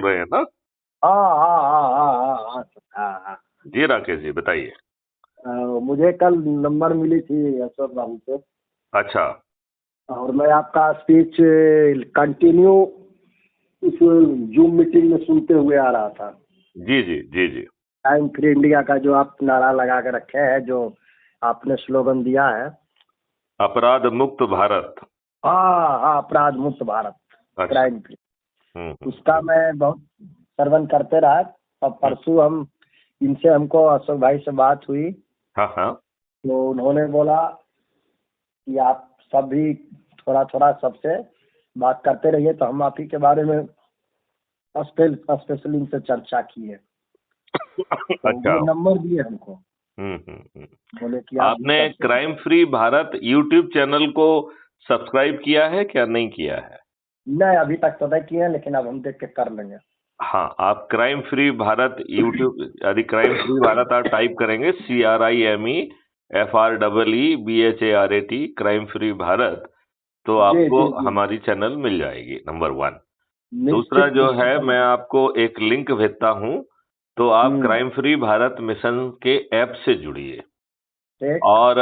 बोल रहे हैं ना? हाँ हाँ हाँ हाँ हाँ हाँ हाँ हाँ। जी राकेश जी बताइए। मुझे कल नंबर मिली थी अशोक बाबू से, अच्छा। और मैं आपका स्पीच कंटिन्यू इस जूम मीटिंग में सुनते हुए आ रहा था। जी जी जी जी। टाइम फ्री इंडिया का जो आप नारा लगा के रखे हैं, जो आपने स्लोगन दिया है, अपराध मुक्त भारत। हाँ हाँ, अपराध मुक्त भारत, अच्छा। क्राइम फ्री, हम्म। उसका मैं बहुत सर्वन करते रहा। और परसों इनसे हमको अशोक भाई से बात हुई, हाँ हाँ। तो उन्होंने बोला कि आप सभी थोड़ा थोड़ा सबसे बात करते रहिए, तो हम आप ही के बारे में स्पेशली इनसे चर्चा की है। तो अच्छा। वो नंबर दिए हमको, हम्म। बोले कि आप भी आपने सबसे। Crime free Bharat YouTube channel को सब्सक्राइब किया है क्या नहीं किया है? नहीं, अभी तक तो नहीं किए हैं, लेकिन अब हम देख के कर लेंगे। हाँ, आप क्राइम फ्री भारत यूट्यूब, यदि क्राइम फ्री भारत आप टाइप करेंगे CRIME FREEBHARAT crime free Bharat, तो जी आपको जी जी, हमारी चैनल मिल जाएगी, नंबर 1। दूसरा निश्चित जो है, निश्चित। मैं आपको एक लिंक भेजता हूं, तो आप क्राइम फ्री भारत मिशन के ऐप से जुड़िए। ठीक। और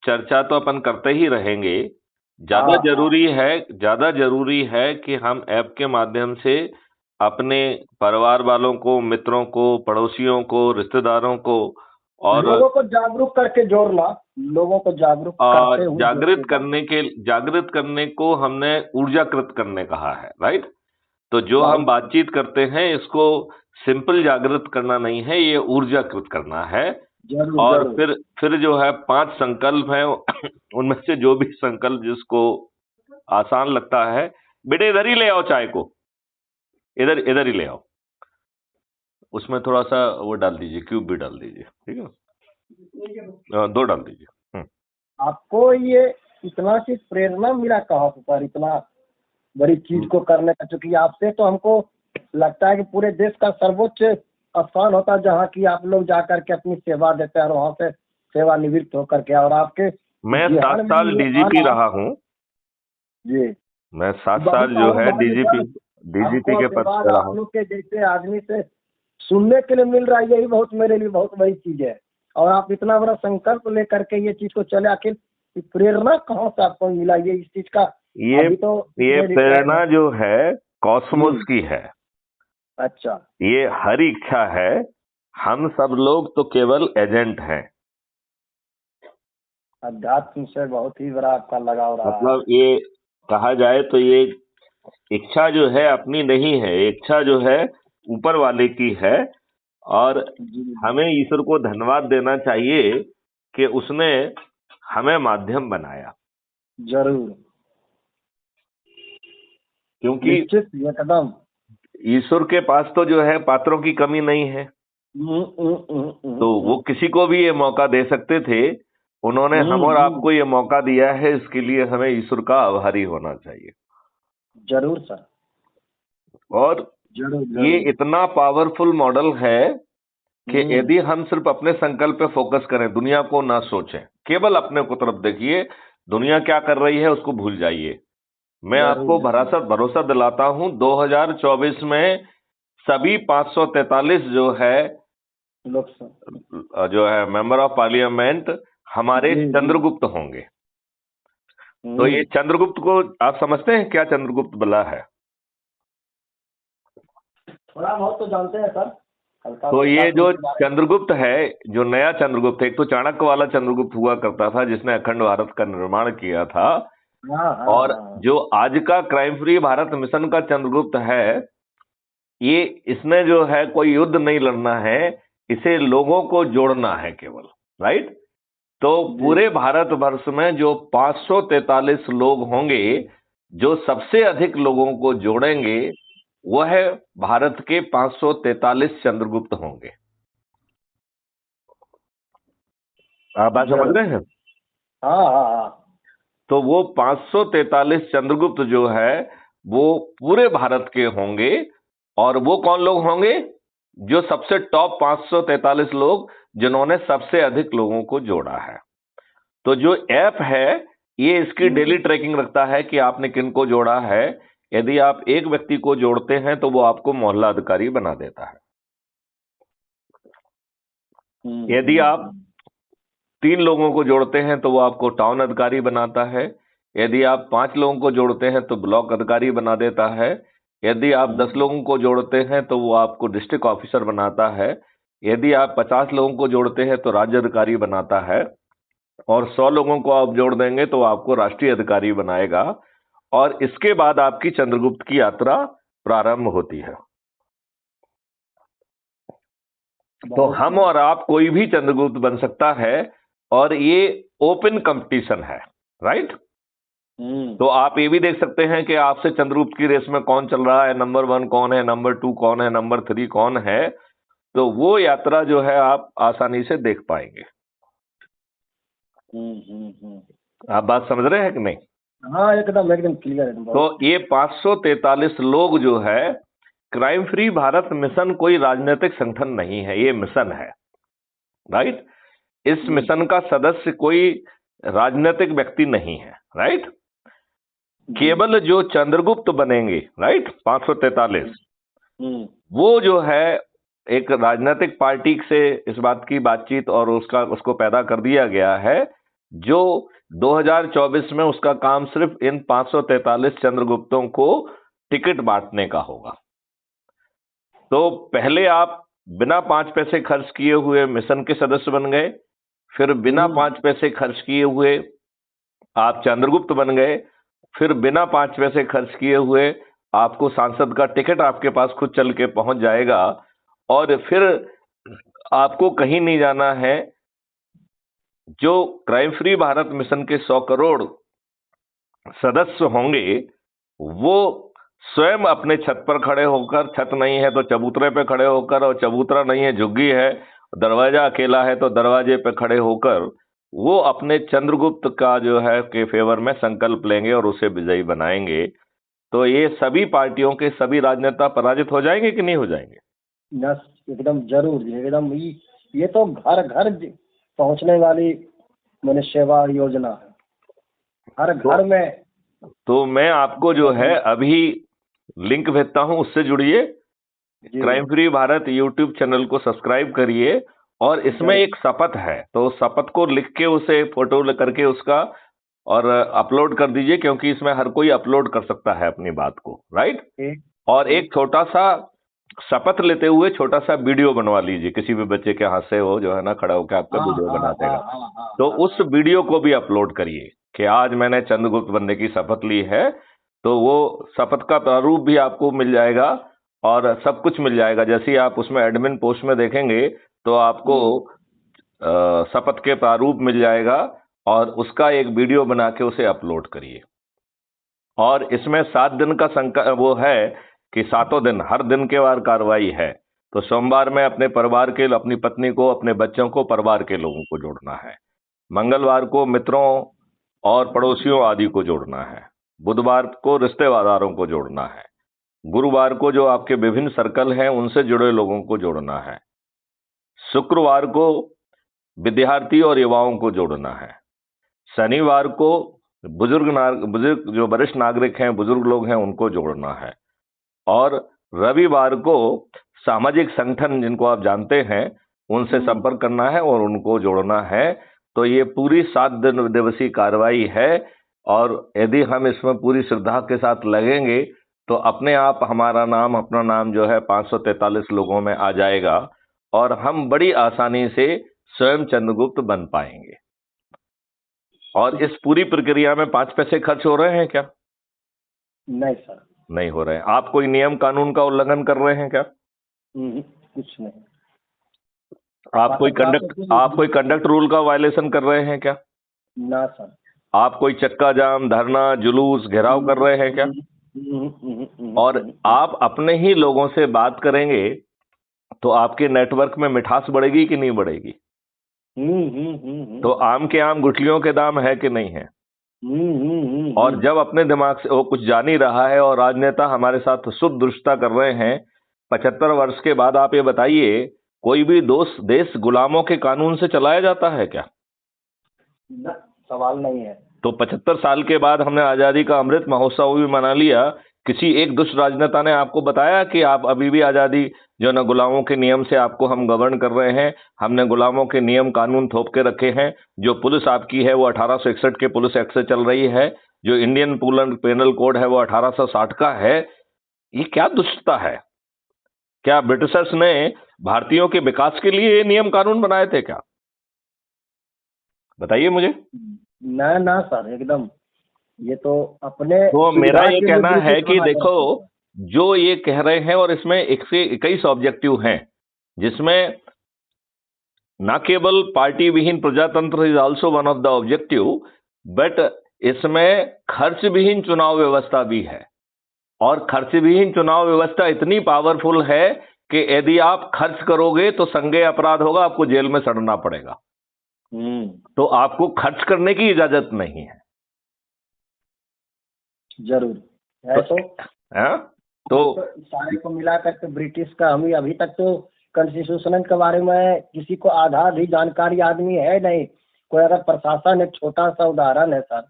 चर्चा तो अपन करते ही रहेंगे। हाँ हाँ, ज्यादा जरूरी है कि हम ऐप के माध्यम से अपने परिवार वालों को, मित्रों को, पड़ोसियों को, रिश्तेदारों को और लोगों को जागरूक करके जोड़ना, लोगों को जागरूक करते हुए जोड़ते जाना। जागृत करने को हमने ऊर्जाकृत करने कहा है, राइट? तो जो हम बहुत बातचीत करते हैं, इसको सिंपल जागृत करना नहीं है, ये ऊर्जाकृत करना है। जरूर और जरूर। फिर जो है 5 संकल्प हैं, उनमें से जो भी संकल्प जिसको आसान लगता है, बेटे इधर ही ले आओ चाय को, इधर इधर ही ले आओ, उसमें थोड़ा सा वो डाल दीजिए, क्यूब भी डाल दीजिए, ठीक है? 2 डाल दीजिए। आपको ये इतना सी प्रेरणा मिला कहाँ से सर, इतना बड़ी चीज को करने का? क्योंकि आपसे तो हमको लगता है कि पूरे देश का सर्वोच्च स्थान होता है जहाँ की आप लोग जा करके अपनी सेवा देते हैं, और वहाँ से सेवानिवृत्त होकर के, और आपके मैं 7 ध्यान में साल ये डीजीपी आना। रहा हूँ। जी, मैं 7 साल बहुत जो बहुत है भाग्य डीजीपी सर। डीजीपी हमको के पद आशीर्वाद पे रहा आप हूँ। लोग के जैसे आदमी से सुनने के लिए मिल रहा है, यही बहुत मेरे लिए बहुत बड़ी चीज है। और आप इतना बड़ा संकल्प लेकर के ये चीज को चले, आखिर ये प्रेरणा कहाँ से आपको मिला ये इस चीज का? ये अभी तो ये इसमें भी टाइम है। प्रेरणा जो है कॉस्मोस की है। अच्छा। ये हर इच्छा है। हम सब लोग तो केवल एजेंट हैं। अध्यात्म से बहुत ही बड़ा आपका लगाव रहा है। मतलब ये कहा जाए तो ये इच्छा जो है अपनी नहीं है, इच्छा जो है ऊपर वाले की है। और जी हमें ईश्वर को धन्यवाद देना चाहिए कि उसने हमें माध्यम बनाया। जरूर, क्योंकि निश्चित, एकदम। ईश्वर के पास तो जो है पात्रों की कमी नहीं है, तो वो किसी को भी ये मौका दे सकते थे। उन्होंने हम और आपको ये मौका दिया है, इसके लिए हमें ईश्वर का आभारी होना चाहिए। जरूर सर, और जरूर ये जरूर। इतना पावरफुल मॉडल है कि यदि हम सिर्फ अपने संकल्प पे फोकस करें, दुनिया को ना सोचें, केवल अपने को तरफ देखिए, दुनिया क्या कर रही है उसको भूल जाइए। मैं जरूर आपको जरूर। भरोसा दिलाता हूं, 2024 में सभी 543 लोग सर। जो है मेंबर ऑफ पार्लियामेंट हमारे जी जी। चंद्रगुप्त होंगे। तो ये चंद्रगुप्त को आप समझते हैं क्या चंद्रगुप्त बला है? थोड़ा बहुत तो जानते हैं सर, हल्का तो फुल्का ये तो जो उसके बारे चंद्रगुप्त है, जो नया चंद्रगुप्त है, एक तो चाणक्य वाला चंद्रगुप्त हुआ करता था जिसने अखंड भारत का निर्माण किया था, में। हाँ हाँ और हाँ। जो आज का क्राइम फ्री भारत मिशन का चंद्रगुप्त है, ये इसने जो है कोई युद्ध नहीं लड़ना है, इसे लोगों को जोड़ना है केवल, राइट? तो जी पूरे भारतवर्ष में जो 543 लोग होंगे, जो सबसे अधिक लोगों को जोड़ेंगे, वह भारत के 543 चंद्रगुप्त होंगे। आप बात समझ जरूर। रहे हैं? हाँ हाँ हाँ। तो वो 543 चंद्रगुप्त जो है वो पूरे भारत के होंगे। और वो कौन लोग होंगे? जो सबसे टॉप 543 लोग, जिन्होंने सबसे अधिक लोगों को जोड़ा है। तो जो ऐप है, ये इसकी डेली ट्रैकिंग रखता है कि आपने किनको जोड़ा है। यदि आप एक व्यक्ति को जोड़ते हैं तो वो आपको मोहल्ला अधिकारी बना देता है। यदि आप 3 लोगों को जोड़ते हैं तो वो आपको टाउन अधिकारी बनाता है। यदि आप 5 लोगों को जोड़ते हैं तो ब्लॉक अधिकारी बना देता है। यदि आप 10 लोगों को जोड़ते हैं तो वो आपको डिस्ट्रिक्ट ऑफिसर बनाता है। यदि आप 50 लोगों को जोड़ते हैं तो राज्य अधिकारी बनाता है। और 100 लोगों को आप जोड़ देंगे तो आपको राष्ट्रीय अधिकारी बनाएगा। और इसके बाद आपकी चंद्रगुप्त की यात्रा प्रारंभ होती है। तो हम और आप कोई भी चंद्रगुप्त बन सकता है और ये ओपन कंपटीशन है, राइट। तो आप ये भी देख सकते हैं कि आपसे चंद्रगुप्त की रेस में कौन चल रहा है, नंबर 1 कौन है, नंबर 2 कौन है, नंबर 3 कौन है। तो वो यात्रा जो है आप आसानी से देख पाएंगे। आप बात समझ रहे हैं कि नहीं? हाँ, एकदम एकदम क्लियर है। तो ये 543 लोग जो है, क्राइम फ्री भारत मिशन कोई राजनीतिक संगठन नहीं है, ये मिशन है, राइट। इस मिशन का सदस्य कोई राजनीतिक व्यक्ति नहीं है, राइट। केवल जो चंद्रगुप्त बनेंगे, राइट, 543, वो जो है एक राजनीतिक पार्टी से इस बात की बातचीत और उसको पैदा कर दिया गया है, जो 2024 में उसका काम सिर्फ इन 543 चंद्रगुप्तों को टिकट बांटने का होगा। तो पहले आप बिना 5 पैसे खर्च किए हुए मिशन के सदस्य बन गए, फिर बिना 5 पैसे खर्च किए हुए आप चंद्रगुप्त बन गए, फिर बिना 5 पैसे खर्च किए हुए आपको सांसद का टिकट आपके पास खुद चल के पहुंच जाएगा। और फिर आपको कहीं नहीं जाना है। जो क्राइम फ्री भारत मिशन के 100 करोड़ सदस्य होंगे, वो स्वयं अपने छत पर खड़े होकर, छत नहीं है तो चबूतरे पे खड़े होकर, और चबूतरा नहीं है झुग्गी है, दरवाजा अकेला है तो दरवाजे पे खड़े होकर वो अपने चंद्रगुप्त का जो है के फेवर में संकल्प लेंगे और उसे विजयी बनाएंगे। तो ये सभी पार्टियों के सभी राजनेता पराजित हो जाएंगे कि नहीं हो जाएंगे? यस, एकदम जरूर जी, एकदम। ये तो घर घर पहुंचने वाली मैंने सेवा योजना है, हर घर में। तो मैं आपको जो है अभी लिंक भेजता हूं, उससे जुड़िए। Crime free Bharat YouTube channel को सब्सक्राइब करिए। और इसमें एक शपथ है, तो शपथ को लिख के उसे फोटो करके उसका और अपलोड कर दीजिए, क्योंकि इसमें हर कोई अपलोड कर सकता है अपनी बात को, राइट। और एक छोटा सा शपथ लेते हुए छोटा सा वीडियो बनवा लीजिए, किसी भी बच्चे के हाथ से वो जो है ना खड़ा होकर आपका वीडियो बना देगा। तो उस वीडियो को भी अपलोड करिए कि आज मैंने चंद्रगुप्त बनने की शपथ ली है। तो वो शपथ का प्रारूप भी आपको मिल जाएगा और सब कुछ मिल जाएगा। जैसे ही आप उसमें एडमिन पोस्ट में देखेंगे तो आपको शपथ के प्रारूप मिल जाएगा और उसका एक वीडियो बना के उसे अपलोड करिए। और इसमें 7 दिन का वो है कि 7 दिन, हर दिन के वार कार्रवाई है। तो सोमवार में अपने परिवार के, अपनी पत्नी को, अपने बच्चों को, परिवार के लोगों को जोड़ना है। मंगलवार को मित्रों और पड़ोसियों आदि को जोड़ना है। बुधवार को रिश्तेदारों को जोड़ना है। गुरुवार को जो आपके विभिन्न सर्कल हैं उनसे जुड़े लोगों को जोड़ना है। शुक्रवार को विद्यार्थी और युवाओं को जोड़ना है। शनिवार को बुजुर्ग जो वरिष्ठ नागरिक हैं, बुजुर्ग लोग हैं, उनको जोड़ना है। और रविवार को सामाजिक संगठन जिनको आप जानते हैं उनसे संपर्क करना है और उनको जोड़ना है। तो ये पूरी 7 दिवसीय कार्रवाई है। और यदि हम इसमें पूरी श्रद्धा के साथ लगेंगे तो अपने आप हमारा नाम, अपना नाम जो है 543 लोगों में आ जाएगा और हम बड़ी आसानी से स्वयं चंद्रगुप्त बन पाएंगे। और इस पूरी प्रक्रिया में 5 पैसे खर्च हो रहे हैं क्या? नहीं सर, नहीं हो रहे हैं। आप कोई नियम कानून का उल्लंघन कर रहे हैं क्या? कुछ नहीं। आप कोई कंडक्ट रूल का वायलेशन कर रहे हैं क्या? ना सर। आप कोई चक्का जाम, धरना, जुलूस, घेराव कर रहे हैं क्या? और आप अपने ही लोगों से बात करेंगे तो आपके नेटवर्क में मिठास बढ़ेगी कि नहीं बढ़ेगी? तो आम के आम गुठलियों के दाम है कि नहीं है? और जब अपने दिमाग से वो कुछ जान ही रहा है और राजनेता हमारे साथ शुद्ध दुष्टता कर रहे हैं 75 वर्ष के बाद, आप ये बताइए कोई भी देश गुलामों के कानून से चलाया जाता है क्या? सवाल नहीं है। तो 75 साल के बाद हमने आजादी का अमृत महोत्सव भी मना लिया, किसी एक दुष्ट राजनेता ने आपको बताया कि आप अभी भी आजादी जो ना गुलामों के नियम से आपको हम गवर्न कर रहे हैं, हमने गुलामों के नियम कानून थोप के रखे हैं, जो पुलिस आपकी है वो 1861 के पुलिस एक्ट से चल रही है, जो इंडियन पेनल कोड है वो 1860 का है। ये क्या दुष्टता है? क्या ब्रिटिशर्स ने भारतीयों के विकास के लिए ये नियम कानून बनाए थे क्या? बताइए मुझे। ना ना सर, एकदम ये तो अपने तो मेरा सुविधा ये के लिए कहना है ब्रिटिश कि बना के देखो, रखे थे। जो ये कह रहे हैं और इसमें 21 ऑब्जेक्टिव हैं, जिसमें ना केवल पार्टी विहीन प्रजातंत्र is also one of the objective, but इसमें खर्च विहीन चुनाव व्यवस्था भी है। और खर्च विहीन चुनाव व्यवस्था इतनी पावरफुल है कि यदि आप खर्च करोगे तो संज्ञेय अपराध होगा, आपको जेल में सड़ना पड़ेगा। तो आपको खर्च करने की इजाजत नहीं है। जरूर है तो हाँ? तो सारे को मिला करके ब्रिटिश का हम अभी तक तो कॉन्स्टिट्यूशन के बारे में किसी को आधा भी जानकारी आदमी है नहीं। कोई अगर प्रशासन, एक छोटा सा उदाहरण है सर,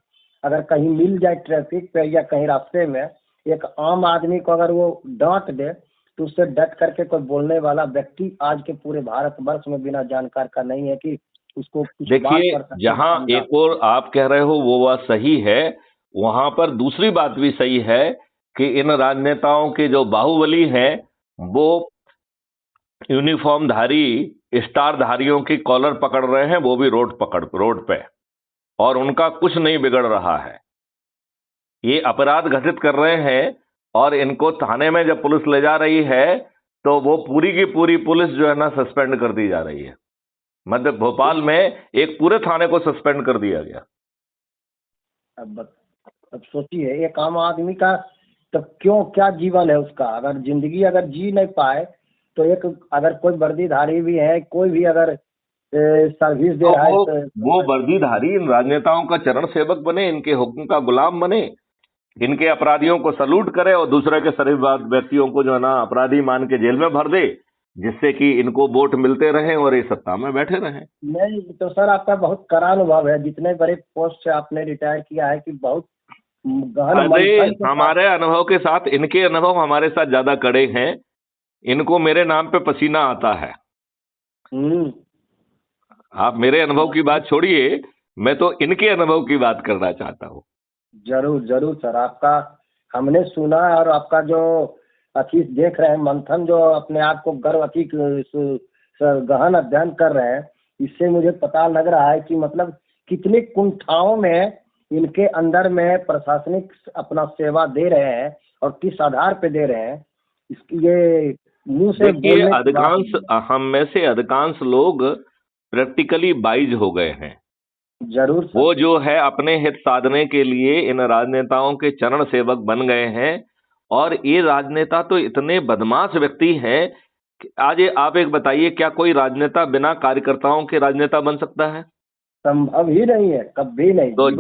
अगर कहीं मिल जाए ट्रैफिक पे या कहीं रास्ते में, एक आम आदमी को अगर वो डांट दे तो उससे डट करके कोई बोलने वाला व्यक्ति आज के पूरे भारतवर्ष में बिना जानकार का नहीं है कि उसको कुछ बात देखिए, कर सकते जहां समझा। एक और आप कह रहे हो वो बात सही है, वहां पर दूसरी बात भी सही है कि इन राजनेताओं के जो बाहुबली हैं वो यूनिफॉर्म धारी स्टार धारियों की कॉलर पकड़ रहे हैं, वो भी रोड पे, और उनका कुछ नहीं बिगड़ रहा है। ये अपराध घटित कर रहे हैं और इनको थाने में जब पुलिस ले जा रही है तो वो पूरी की पूरी पुलिस जो है ना सस्पेंड कर दी जा रही है। मध्य भोपाल में एक पूरे थाने को सस्पेंड कर दिया गया। अब सोचिए, एक आम आदमी का तो क्यों, क्या जीवन है उसका? अगर जिंदगी अगर जी नहीं पाए तो एक अगर कोई वर्दीधारी भी है, कोई भी अगर सर्विस दे रहा है वो वर्दीधारी इन राजनेताओं का चरण सेवक बने, इनके हुक्म का गुलाम बने, इनके अपराधियों को सलूट करे और दूसरे के शरीफ व्यक्तियों को जो है ना अपराधी मान के जेल में भर दे, जिससे कि इनको वोट मिलते रहे और ये सत्ता में बैठे रहे। नहीं तो सर, आपका बहुत कड़ा अनुभव है, जितने बड़े पोस्ट से आपने रिटायर किया है, कि बहुत गहन अरे मंथन के साथ। हमारे अनुभव के साथ इनके अनुभव हमारे साथ ज्यादा कड़े हैं। इनको मेरे नाम पे पसीना आता है। आप मेरे अनुभव की बात छोड़िए, मैं तो इनके अनुभव की बात करना चाहता हूँ। जरूर जरूर सर, आपका हमने सुना है और आपका जो अथी देख रहे हैं, मंथन जो अपने आप को गर्व अथी गहन अध्ययन कर रहे हैं, इससे मुझे पता लग रहा है कि मतलब कितनी कुंठाओं में इनके अंदर में प्रशासनिक अपना सेवा दे रहे हैं और किस आधार पे दे रहे हैं, इसकी ये मुंह से देखिए, अधिकांश हम में से अधिकांश लोग प्रैक्टिकली वाइज हो गए हैं। जरूर सर। वो जो है अपने हित साधने के लिए इन राजनेताओं के चरण सेवक बन गए हैं। और ये राजनेता तो इतने बदमाश व्यक्ति हैं कि आज आप एक बताइए, क्या कोई राजनेता बिना कार्यकर्ताओं के राजनेता बन सकता है? संभव ही नहीं है, कभी नहीं। तो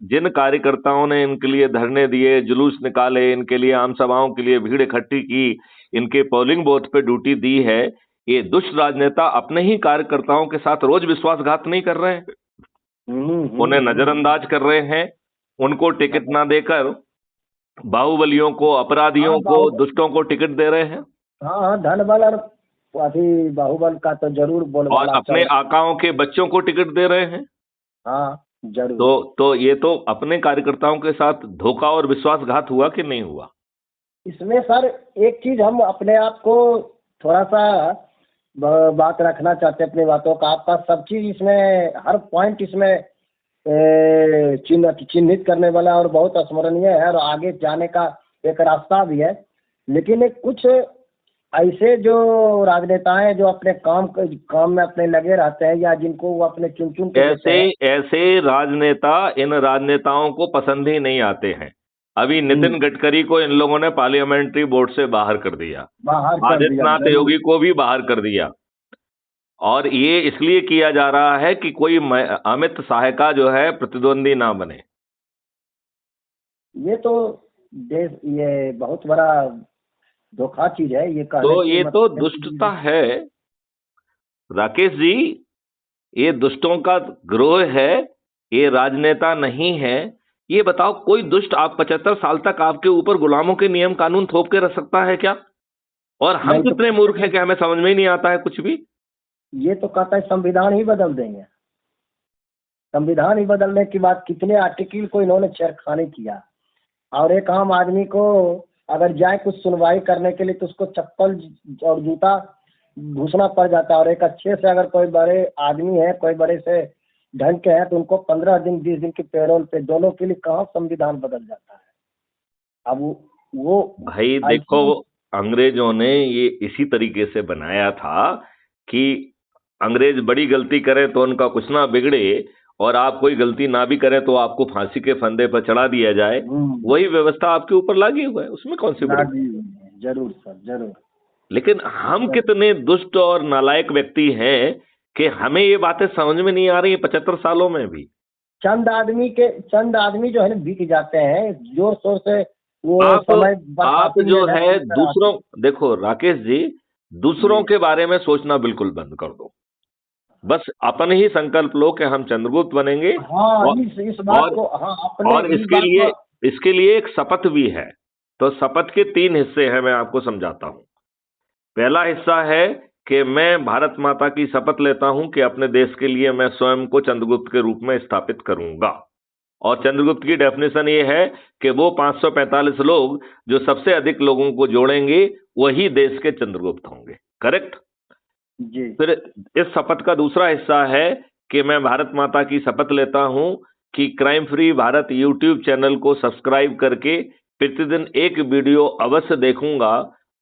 जिन कार्यकर्ताओं ने इनके लिए धरने दिए, जुलूस निकाले, इनके लिए आम सभाओं के लिए भीड़ इकट्ठी की, इनके पोलिंग बूथ पे ड्यूटी दी है, ये दुष्ट राजनेता अपने ही कार्यकर्ताओं के साथ रोज विश्वासघात नहीं कर रहे हैं? उन्हें नजरअंदाज कर रहे हैं, उनको टिकट ना देकर बाहुबलियों को, अपराधियों को, दुष्टों को टिकट दे रहे हैं। हाँ, धन बल और अभी बाहुबल का तो जरूर और बोलबाला अपने आकाओं के बच्चों को टिकट दे रहे हैं। हाँ जरूर। तो ये तो अपने कार्यकर्ताओं के साथ धोखा और विश्वासघात हुआ कि नहीं हुआ? इसमें सर एक चीज हम अपने आप को थोड़ा सा बात रखना चाहते हैं, अपनी बातों का। आपका सब चीज इसमें, हर पॉइंट इसमें चिन्हित करने वाला और बहुत स्मरणीय है और आगे जाने का एक रास्ता भी है। लेकिन एक कुछ ऐसे जो राजनेता हैं जो अपने काम में अपने लगे रहते हैं, या जिनको वो अपने चुन चुन के ऐसे राजनेता इन राजनेताओं को पसंद ही नहीं आते हैं। अभी नितिन गडकरी को इन लोगों ने पार्लियामेंट्री बोर्ड से बाहर कर दिया, आदित्यनाथ योगी को भी बाहर कर दिया। और ये इसलिए किया जा रहा है कि कोई अमित शाह का जो है प्रतिद्वंदी ना बने। ये तो ये बहुत बड़ा धोखा चीज है ये। तो ये तो दुष्टता है राकेश जी, ये दुष्टों का ग्रोह है, ये राजनेता नहीं है। ये बताओ, कोई दुष्ट आप 75 साल तक आपके ऊपर गुलामों के नियम कानून थोप के रख सकता है क्या? और हम नहीं तो कितने मूर्ख हैं कि हमें समझ में ही नहीं आता है कुछ भी। ये तो कहता है संविधान ही बदल देंगे। संविधान ही बदलने की बात, कितने आर्टिकल को इन्होंने छेड़खानी किया। और एक आम आदमी को अगर जाए कुछ सुनवाई करने के लिए तो उसको चप्पल और जूता घुसना पड़ जाता है। और एक अच्छे से अगर कोई बड़े आदमी है, कोई बड़े से ढंग के हैं, तो उनको 15 दिन 20 दिन की पैरोल पे, दोनों के लिए कहाँ संविधान बदल जाता है। अब वो भाई देखो, अंग्रेजों ने ये इसी तरीके से बनाया था कि अंग्रेज बड़ी गलती करें तो उनका कुछ ना बिगड़े, और आप कोई गलती ना भी करें तो आपको फांसी के फंदे पर चढ़ा दिया जाए। वही व्यवस्था आपके ऊपर लागू हुआ है, उसमें कौन सी बड़ी। लागू है। जरूर सर, जरूर। लेकिन हम कितने दुष्ट और नालायक व्यक्ति हैं कि हमें ये बातें समझ में नहीं आ रही 75 सालों में भी। चंद आदमी जो है ना बिक जाते हैं जोर शोर से। वो आप समय आप बरसाती जो में है दूसरों, देखो राकेश जी, दूसरों के बारे में सोचना बिल्कुल बंद कर दो। बस अपने ही संकल्प लो कि हम चंद्रगुप्त बनेंगे। हाँ, और इस बात और को, हाँ, अपने और इस बात को। इसके लिए एक शपथ भी है। तो शपथ के 3 हिस्से हैं, मैं आपको समझाता हूं। पहला हिस्सा है कि मैं भारत माता की शपथ लेता हूं कि अपने देश के लिए मैं स्वयं को चंद्रगुप्त के रूप में स्थापित करूंगा। और चंद्रगुप्त की डेफिनेशन ये है कि वो 545 लोग जो सबसे अधिक लोगों को जोड़ेंगे वही देश के चंद्रगुप्त होंगे। करेक्ट? जी। फिर इस शपथ का दूसरा हिस्सा है कि मैं भारत माता की शपथ लेता हूं कि crime free Bharat YouTube channel को सब्सक्राइब करके प्रतिदिन एक वीडियो अवश्य देखूंगा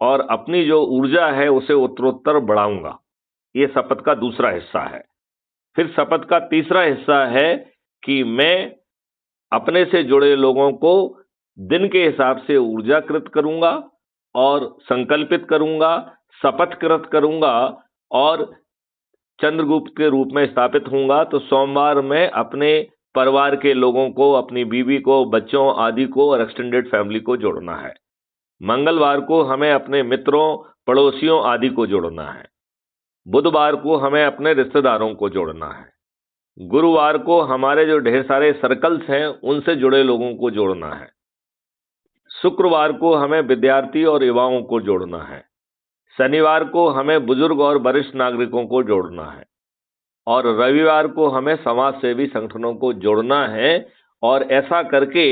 और अपनी जो ऊर्जा है उसे उत्तरोत्तर बढ़ाऊंगा। ये शपथ का दूसरा हिस्सा है। फिर शपथ का तीसरा हिस्सा है कि मैं अपने से जुड़े लोगों को दिन के हिसाब से ऊर्जाकृत करूंगा और संकल्पित करूंगा, शपथकृत करूंगा और चंद्रगुप्त के रूप में स्थापित होऊंगा। तो सोमवार में अपने परिवार के लोगों को, अपनी बीवी को, बच्चों आदि को और एक्सटेंडेड फैमिली को जोड़ना है। मंगलवार को हमें अपने मित्रों, पड़ोसियों आदि को जोड़ना है। बुधवार को हमें अपने रिश्तेदारों को जोड़ना है। गुरुवार को हमारे जो ढेर सारे सर्कल्स हैं उनसे जुड़े लोगों को जोड़ना है। शुक्रवार को हमें विद्यार्थी और युवाओं को जोड़ना है। शनिवार को हमें बुजुर्ग और वरिष्ठ नागरिकों को जोड़ना है। और रविवार को हमें समाज सेवी संगठनों को जोड़ना है। और ऐसा करके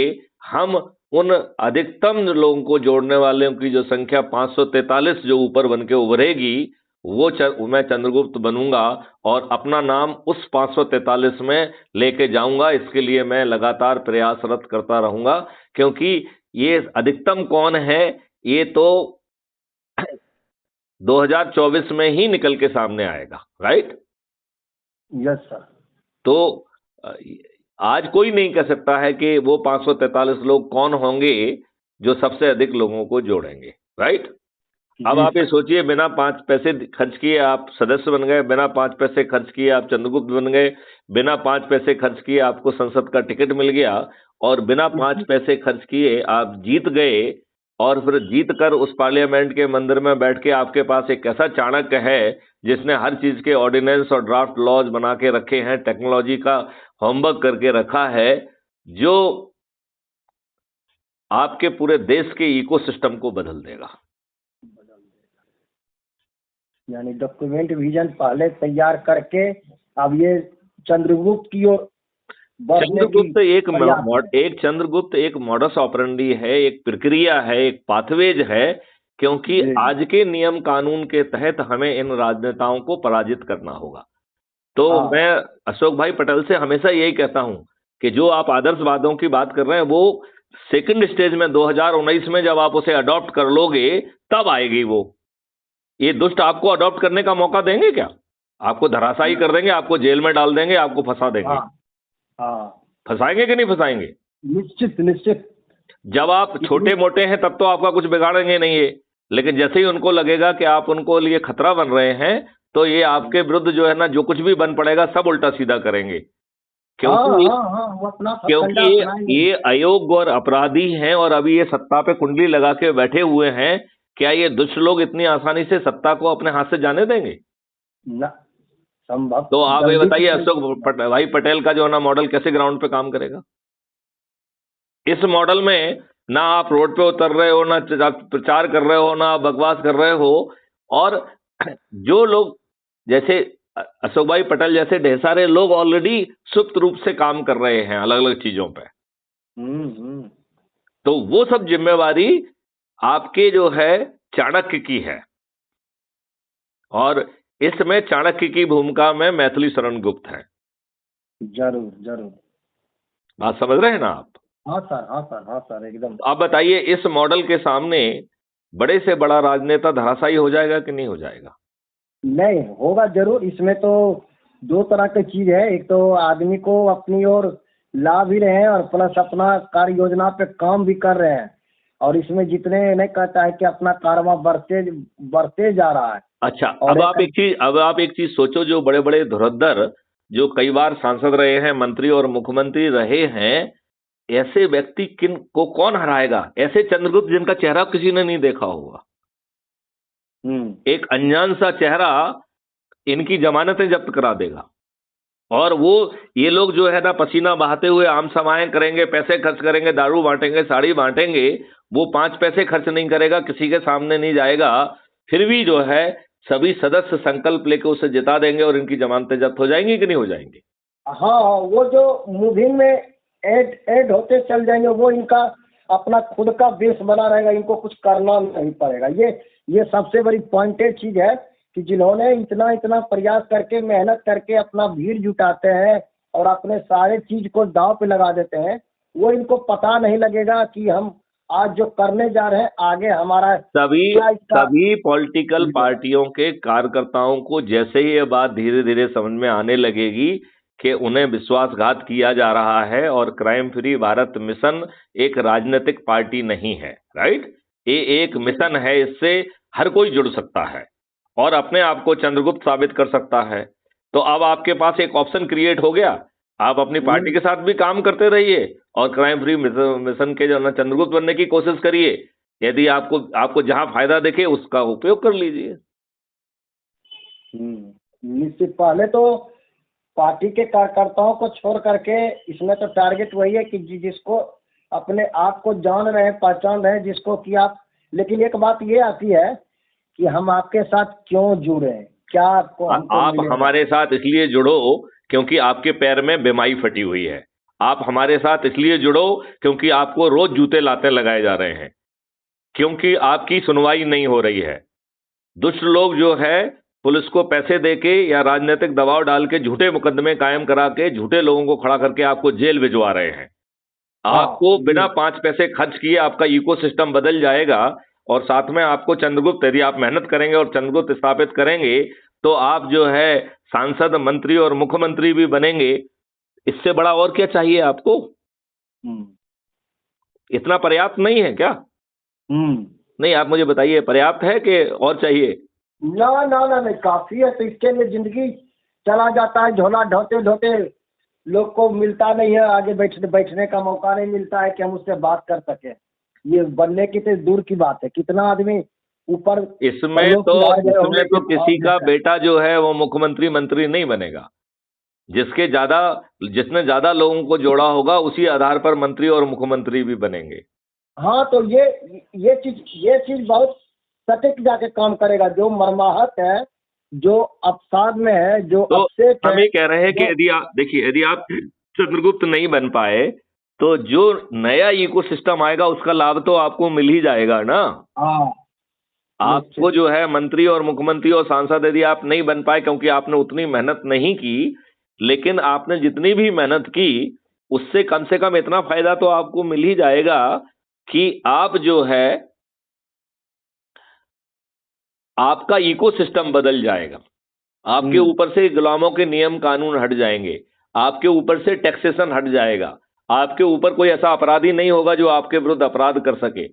हम उन अधिकतम लोगों को जोड़ने वालों की जो संख्या 543 जो ऊपर बन के उभरेगी, मैं चंद्रगुप्त बनूंगा और अपना नाम उस 543 में लेके जाऊंगा। इसके लिए मैं लगातार प्रयासरत करता रहूंगा, क्योंकि ये अधिकतम कौन है ये तो 2024 में ही निकल के सामने आएगा। राइट? Yes sir. तो आज कोई नहीं कह सकता है कि वो 543 लोग कौन होंगे जो सबसे अधिक लोगों को जोड़ेंगे। राइट? अब आप ये सोचिए, बिना 5 पैसे खर्च किए आप सदस्य बन गए, बिना 5 पैसे खर्च किए आप चंद्रगुप्त बन गए, बिना 5 पैसे खर्च किए आपको संसद का टिकट मिल गया, और बिना 5 पैसे खर्च किए आप जीत गए। और फिर जीत कर उस पार्लियामेंट के मंदिर में बैठ के आपके पास एक ऐसा चाणक्य है जिसने हर चीज के ऑर्डिनेंस और ड्राफ्ट लॉज बना के रखे हैं, टेक्नोलॉजी का होमवर्क करके रखा है, जो आपके पूरे देश के इकोसिस्टम को बदल देगा। यानी डॉक्यूमेंट विजन पहले तैयार करके अब ये चंद्रगुप्त की ओर चंद्रगुप्त चंद्रगुप्त एक मॉडस ऑपरेंडी है, एक प्रक्रिया है, एक पाथवेज है, क्योंकि आज के नियम कानून के तहत हमें इन राजनेताओं को पराजित करना होगा। तो मैं अशोक भाई पटेल से हमेशा यही कहता हूं कि जो आप आदर्शवादों की बात कर रहे हैं वो सेकंड स्टेज में 2019 में जब आप उसे अडॉप्ट कर लोगे तब आएगी वो। ये दुष्ट आपको अडॉप्ट करने का मौका देंगे क्या? आपको धराशायी कर देंगे, आपको जेल में डाल देंगे, आपको फंसा देंगे। फंसाएंगे कि नहीं फंसाएंगे? निश्चित निश्चित। जब आप छोटे मोटे हैं तब तो आपका कुछ बिगाड़ेंगे नहीं ये, लेकिन जैसे ही उनको लगेगा कि आप उनको लिए खतरा बन रहे हैं तो ये आपके विरुद्ध जो है ना, जो कुछ भी बन पड़ेगा सब उल्टा सीधा करेंगे। क्योंकि ये अयोग्य और अपराधी हैं और अभी ये सत्ता पे कुंडली लगा के बैठे हुए हैं। क्या ये दुष्ट लोग इतनी आसानी से सत्ता को अपने हाथ से जाने देंगे? ना, संभव। तो आप ये बताइए, अशोक भाई पटेल का जो है ना मॉडल कैसे ग्राउंड पे काम करेगा? इस मॉडल में ना आप रोड पे उतर रहे हो, ना प्रचार कर रहे हो, ना आप बकवास कर रहे हो। और जो लोग जैसे अशोक भाई पटेल जैसे ढेर सारे लोग ऑलरेडी सुप्त रूप से काम कर रहे हैं अलग अलग चीजों पे, तो वो सब जिम्मेवारी आपके जो है चाणक्य की है। और इसमें चाणक्य की भूमिका में मैथिली शरण गुप्त है। जरूर जरूर। बात समझ रहे हैं ना आप? हाँ सर, हाँ सर, हाँ सर, एकदम। आप बताइए, इस मॉडल के सामने बड़े से बड़ा राजनेता धराशायी हो जाएगा कि नहीं हो जाएगा? नहीं होगा जरूर। इसमें तो दो तरह की चीज है, एक तो आदमी को अपनी ओर ला भी रहे हैं और प्लस अपना कार्य योजना पे काम भी कर रहे हैं। और इसमें जितने नहीं कहता है कि अपना कारोबार बढ़ते जा रहा है। अच्छा, अब आप एक चीज सोचो, जो बड़े बड़े धुरंधर जो कई बार सांसद रहे हैं, मंत्री और मुख्यमंत्री रहे हैं, ऐसे व्यक्ति किन को कौन हराएगा? ऐसे चंद्रगुप्त जिनका चेहरा किसी ने नहीं देखा होगा, एक अनजान सा चेहरा इनकी जमानतें जब्त करा देगा। और वो ये लोग जो है ना, पसीना बहाते हुए आम समाएं करेंगे, पैसे खर्च करेंगे, दारू बांटेंगे, साड़ी बांटेंगे, वो 5 पैसे खर्च नहीं करेगा, किसी के सामने नहीं जाएगा, फिर भी जो है सभी सदस्य संकल्प लेकर उसे जिता देंगे और इनकी जमानतें जब्त हो जाएंगी कि नहीं हो जाएंगी? हाँ, वो जो मुहिम में ऐड होते चल जाएंगे, वो इनका अपना खुद का बेस बना रहेगा, इनको कुछ करना नहीं पड़ेगा। ये सबसे बड़ी पॉइंटेड चीज है कि जिन्होंने इतना प्रयास करके मेहनत करके अपना भीड़ जुटाते हैं और अपने सारे चीज को दांव पे लगा देते हैं, वो इनको पता नहीं लगेगा कि हम आज जो करने जा रहे हैं आगे हमारा सभी पॉलिटिकल पार्टियों के कार्यकर्ताओं को जैसे ही ये बात धीरे धीरे समझ में आने लगेगी कि उन्हें विश्वासघात किया जा रहा है और क्राइम फ्री भारत मिशन एक राजनीतिक पार्टी नहीं है, राइट, ये एक मिशन है, इससे हर कोई जुड़ सकता है और अपने आप को चंद्रगुप्त साबित कर सकता है। तो अब आपके पास एक ऑप्शन क्रिएट हो गया, आप अपनी पार्टी के साथ भी काम करते रहिए और क्राइम फ्री मिशन के जो ना चंद्रगुप्त बनने की कोशिश करिए। यदि आपको जहां फायदा दिखे उसका उपयोग कर लीजिए। निश्चित। पहले तो पार्टी के कार्यकर्ताओं को छोड़ करके इसमें तो टारगेट वही है कि जिसको अपने आप को जान रहे हैं, पहचान रहे हैं, जिसको कि आप। लेकिन एक बात ये आती है कि हम आपके साथ क्यों जुड़े हैं, क्या आपको आप हमारे साथ इसलिए जुड़ो क्योंकि आपके पैर में बीमारी फटी हुई है। आप हमारे साथ इसलिए जुड़ो क्योंकि आपको रोज जूते लाते लगाए जा रहे हैं, क्योंकि आपकी सुनवाई नहीं हो रही है। दुष्ट लोग जो है पुलिस को पैसे देके या राजनीतिक दबाव डाल के झूठे मुकदमे कायम करा के झूठे लोगों को खड़ा करके आपको जेल भिजवा रहे हैं। आपको बिना 5 पैसे खर्च किए आपका इकोसिस्टम बदल जाएगा और साथ में आपको चंद्रगुप्त, यदि आप मेहनत करेंगे और चंद्रगुप्त स्थापित करेंगे तो आप जो है सांसद, मंत्री और मुख्यमंत्री भी बनेंगे। इससे बड़ा और क्या चाहिए आपको? इतना पर्याप्त नहीं है क्या? नहीं, आप मुझे बताइए, पर्याप्त है कि और चाहिए? ना ना ना, नहीं, काफी है। तो इसके लिए जिंदगी चला जाता है, झोला ढोते ढोते लोग को मिलता नहीं है, आगे बैठने का मौका नहीं मिलता है कि हम उससे बात कर सके। ये बनने की तो दूर की बात है, कितना आदमी ऊपर। इसमें तो किसी का बेटा जो है वो मुख्यमंत्री मंत्री नहीं बनेगा। जिसने ज्यादा लोगों को जोड़ा होगा उसी आधार पर मंत्री और मुख्यमंत्री भी बनेंगे। हाँ, तो ये चीज बहुत सटीक जाके काम करेगा। जो मरमाहत है, जो अवसाद में है, जो अपसेट है, हम ये कह रहे हैं कि यदि आप चंद्रगुप्त नहीं बन पाए तो जो नया इकोसिस्टम आएगा उसका लाभ तो आपको मिल ही जाएगा ना। आपको जो है मंत्री और मुख्यमंत्री और सांसद यदि आप नहीं बन पाए क्योंकि आपने उतनी मेहनत नहीं की, लेकिन आपने जितनी भी मेहनत की उससे कम से कम इतना फायदा तो आपको मिल ही जाएगा कि आप जो है आपका इकोसिस्टम बदल जाएगा। आपके ऊपर से गुलामों के नियम कानून हट जाएंगे, आपके ऊपर से टैक्सेशन हट जाएगा, आपके ऊपर कोई ऐसा अपराधी नहीं होगा जो आपके विरुद्ध अपराध कर सके।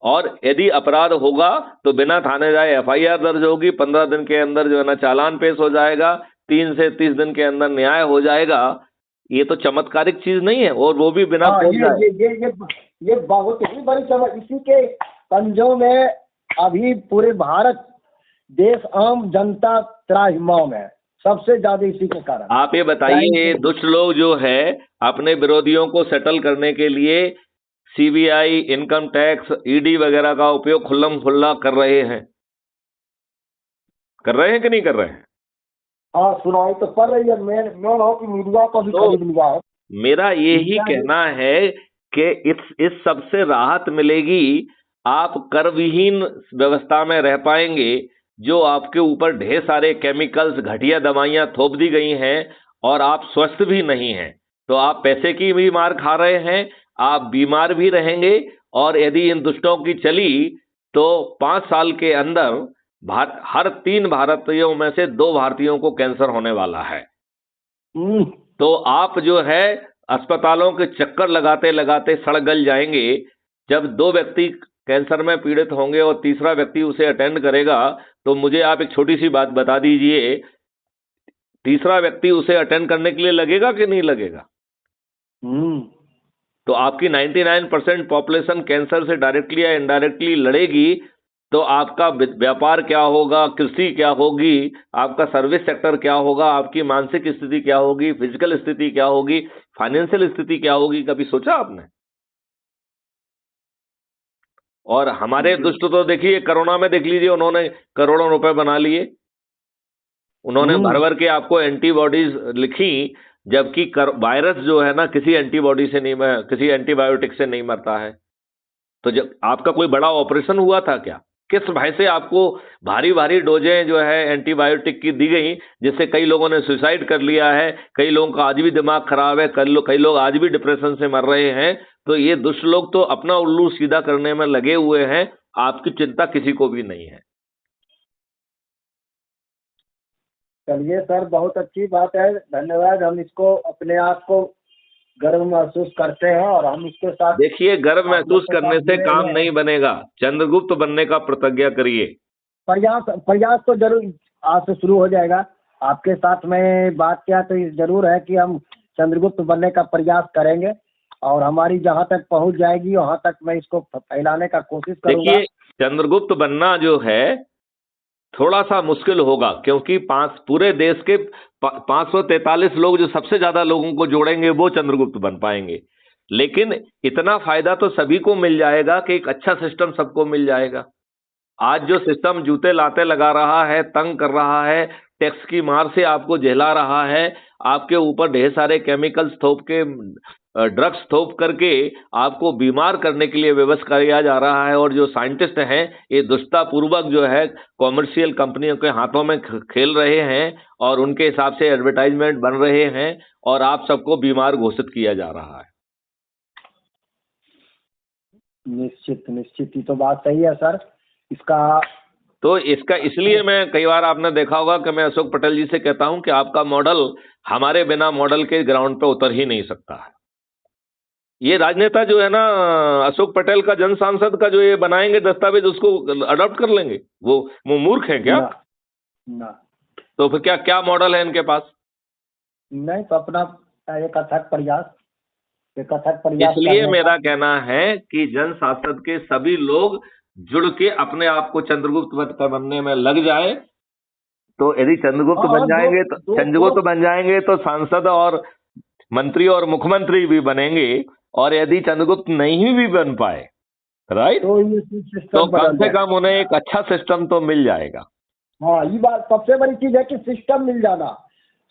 और यदि अपराध होगा तो बिना थाने जाए FIR दर्ज होगी, 15 दिन के अंदर जो है ना चालान पेश हो जाएगा, 3 से 30 दिन के अंदर न्याय हो जाएगा। ये तो चमत्कारिक चीज नहीं है, और वो भी बिना ये बहुत ही बड़ी चमक। इसी के पंजों में अभी पूरे भारत देश आम जनता त्राहिमाम है। सबसे ज्यादा इसी के कारण। आप ये बताइए, दुष्ट लोग जो है अपने विरोधियों को सेटल करने के लिए सीबीआई, इनकम टैक्स, ईडी वगैरह का उपयोग खुल्लम खुल्ला कर रहे हैं कि नहीं कर रहे हैं? हाँ, सुनाई तो पड़ रही है। मेन हो कि मीडिया को भी खरीद लिया है। मेरा यही कहना है कि इस सब से राहत मिलेगी। आप कर विहीन व्यवस्था में रह पाएंगे, जो आपके ऊपर ढेर सारे केमिकल्स, घटिया दवाइयां थोप दी गई हैं और आप स्वस्थ भी नहीं हैं, तो आप पैसे की भी मार खा रहे हैं, आप बीमार भी रहेंगे। और यदि इन दुष्टों की चली तो 5 साल के अंदर हर 3 भारतीयों में से 2 भारतीयों को कैंसर होने वाला है। तो आप जो है अस्पतालों के चक्कर लगाते लगाते सड़ गल जाएंगे। जब 2 व्यक्ति कैंसर में पीड़ित होंगे और तीसरा व्यक्ति उसे अटेंड करेगा, तो मुझे आप एक छोटी सी बात बता दीजिए, तीसरा व्यक्ति उसे अटेंड करने के लिए लगेगा कि नहीं लगेगा? तो आपकी 99% पॉपुलेशन कैंसर से डायरेक्टली या इनडायरेक्टली लड़ेगी, तो आपका व्यापार क्या होगा, कृषि क्या होगी, आपका सर्विस सेक्टर क्या होगा, आपकी मानसिक स्थिति क्या होगी, फिजिकल स्थिति क्या होगी, फाइनेंशियल स्थिति क्या होगी, कभी सोचा आपने? और हमारे दुष्ट तो देखिए, कोरोना में देख लीजिए, उन्होंने करोड़ों रुपए बना लिए। उन्होंने भर भर के आपको एंटीबॉडीज लिखी, जबकि वायरस जो है ना, किसी एंटीबॉडी से नहीं, किसी एंटीबायोटिक से नहीं मरता है। तो जब आपका कोई बड़ा ऑपरेशन हुआ था क्या? किस भय से आपको भारी भारी डोजें जो है एंटीबायोटिक की दी गई, जिससे कई लोगों ने सुसाइड कर लिया है, कई लोगों का आज भी दिमाग खराब है, कई लोग आज भी डिप्रेशन से मर रहे हैं। तो ये दुष्ट लोग तो अपना उल्लू सीधा करने में लगे हुए हैं, आपकी चिंता किसी को भी नहीं है। चलिए सर, बहुत अच्छी बात है, धन्यवाद। हम इसको अपने आप को गर्व महसूस करते हैं और हम इसके साथ। देखिए, गर्व महसूस करने से काम नहीं बनेगा, चंद्रगुप्त बनने का प्रतिज्ञा करिए। प्रयास तो जरूर आज से शुरू हो जाएगा। आपके साथ मैं बात किया तो जरूर है कि हम चंद्रगुप्त बनने का प्रयास करेंगे और हमारी जहां तक पहुंच जाएगी वहां तक मैं इसको फैलाने का कोशिश करूंगा। देखिए, चंद्रगुप्त बनना जो है थोड़ा सा मुश्किल होगा, क्योंकि पूरे देश के 543 लोग जो सबसे ज्यादा लोगों को जोड़ेंगे वो चंद्रगुप्त बन पाएंगे। लेकिन इतना फायदा तो सभी को मिल जाएगा कि एक अच्छा सिस्टम सबको मिल जाएगा। आज जो सिस्टम जूते लाते लगा रहा है, तंग कर रहा है, टैक्स की मार से आपको झेला रहा है, आपके ऊपर ढेर सारे केमिकल्स थोप के, ड्रग्स थोप करके आपको बीमार करने के लिए व्यवस्था किया जा रहा है, और जो साइंटिस्ट हैं ये दुष्टतापूर्वक जो है कॉमर्शियल कंपनियों के हाथों में खेल रहे हैं और उनके हिसाब से एडवर्टाइजमेंट बन रहे हैं और आप सबको बीमार घोषित किया जा रहा है। निश्चित ही तो बात सही है सर। इसका इसलिए मैं कई बार आपने देखा होगा कि मैं अशोक पटेल जी से कहता हूं कि आपका मॉडल हमारे बिना मॉडल के ग्राउंड पे उतर ही नहीं सकता है। ये राजनेता जो है ना, अशोक पटेल का जन सांसद का जो ये बनाएंगे दस्तावेज, उसको अडॉप्ट कर लेंगे? वो मूर्ख हैं क्या? ना। तो फिर क्या मॉडल है इनके पास? नहीं, तो अपना एक अथक प्रयास। इसलिए मेरा कहना है कि जन सांसद के सभी लोग जुड़ के अपने आप को चंद्रगुप्त बनने में लग जाए। तो यदि चंद्रगुप्त बन जाएंगे तो सांसद और मंत्री और मुख्यमंत्री भी बनेंगे, और यदि चंद्रगुप्त नहीं भी बन पाए, राइट, तो कम से कम उन्हें एक अच्छा सिस्टम तो मिल जाएगा। हाँ, ये बात सबसे बड़ी चीज है कि सिस्टम मिल जाना।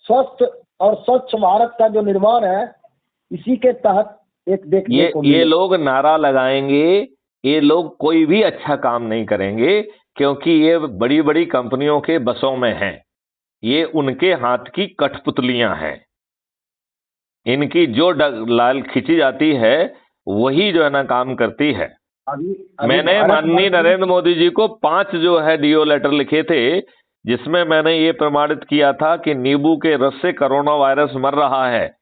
स्वस्थ और स्वच्छ भारत का जो निर्माण है, इसी के तहत एक देखने को ये लोग नारा लगाएंगे, ये लोग कोई भी अच्छा काम नहीं करेंगे, क्योंकि ये बड़ी बड़ी कंपनियों के बसों में हैं। ये उनके हाथ की कठपुतलियां हैं। इनकी जो लाल खींची जाती है वही जो है ना काम करती है। मैंने माननीय नरेंद्र मोदी जी को 5 जो है डीओ लेटर लिखे थे, जिसमें मैंने ये प्रमाणित किया था कि नींबू के रस से कोरोना वायरस मर रहा है।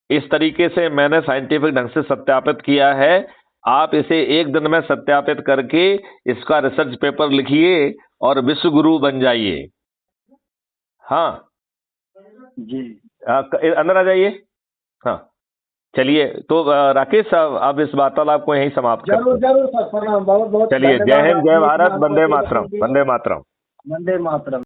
इस तरीके से मैंने साइंटिफिक ढंग से सत्यापित किया है। आप इसे एक दिन में सत्यापित करके इसका रिसर्च पेपर लिखिए और विश्व गुरु बन जाइए। हाँ जी, अंदर आ जाइए। हाँ, चलिए, तो राकेश साहब, आप इस वार्तालाप को यहीं समाप्त करते हैं। जरूर सर, प्रणाम, बहुत बहुत। चलिए, जय हिंद, जय भारत, वंदे मातरम, वंदे मातरम। वंदे मातरम।